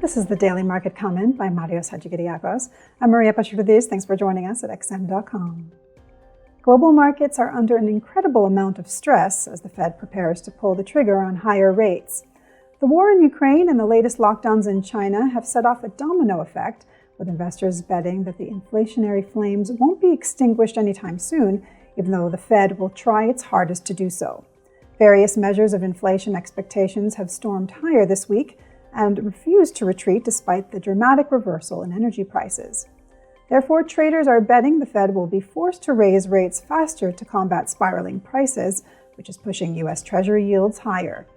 This is the Daily Market Comment by Marios Hadjikyriacos. I'm Maria Pachurudis. Thanks for joining us at XM.com. Global markets are under an incredible amount of stress as the Fed prepares to pull the trigger on higher rates. The war in Ukraine and the latest lockdowns in China have set off a domino effect, with investors betting that the inflationary flames won't be extinguished anytime soon, even though the Fed will try its hardest to do so. Various measures of inflation expectations have stormed higher this week and refused to retreat despite the dramatic reversal in energy prices. Therefore, traders are betting the Fed will be forced to raise rates faster to combat spiraling prices, which is pushing U.S. Treasury yields higher.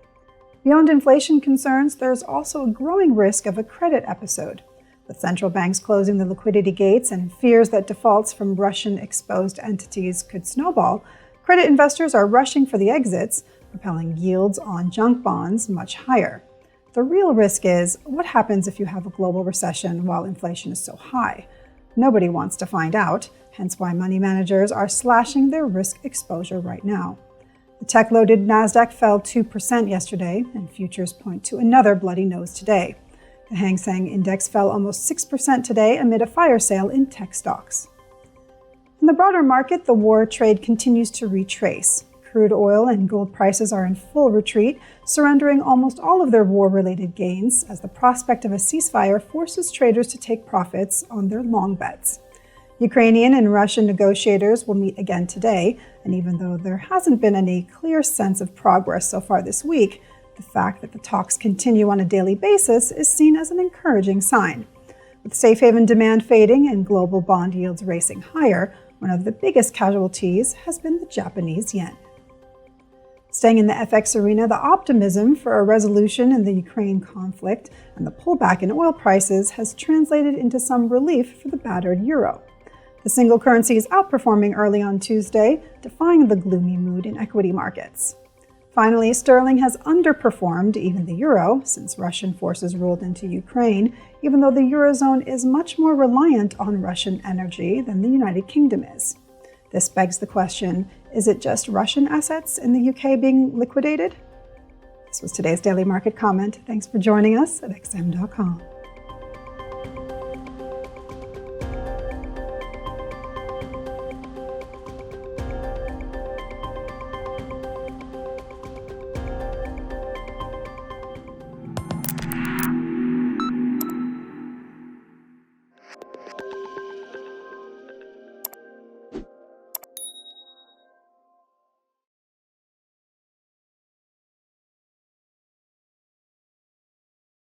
Beyond inflation concerns, there's also a growing risk of a credit episode. With central banks closing the liquidity gates and fears that defaults from Russian-exposed entities could snowball, credit investors are rushing for the exits, propelling yields on junk bonds much higher. The real risk is, what happens if you have a global recession while inflation is so high? Nobody wants to find out, hence why money managers are slashing their risk exposure right now. The tech-loaded Nasdaq fell 2% yesterday, and futures point to another bloody nose today. The Hang Seng Index fell almost 6% today amid a fire sale in tech stocks. In the broader market, the war trade continues to retrace. Crude oil and gold prices are in full retreat, surrendering almost all of their war-related gains as the prospect of a ceasefire forces traders to take profits on their long bets. Ukrainian and Russian negotiators will meet again today, and even though there hasn't been any clear sense of progress so far this week, the fact that the talks continue on a daily basis is seen as an encouraging sign. With safe haven demand fading and global bond yields racing higher, one of the biggest casualties has been the Japanese yen. Staying in the FX arena, the optimism for a resolution in the Ukraine conflict and the pullback in oil prices has translated into some relief for the battered euro. The single currency is outperforming early on Tuesday, defying the gloomy mood in equity markets. Finally, sterling has underperformed even the euro since Russian forces rolled into Ukraine, even though the eurozone is much more reliant on Russian energy than the United Kingdom is. This begs the question, is it just Russian assets in the UK being liquidated? This was today's Daily Market Comment. Thanks for joining us at XM.com.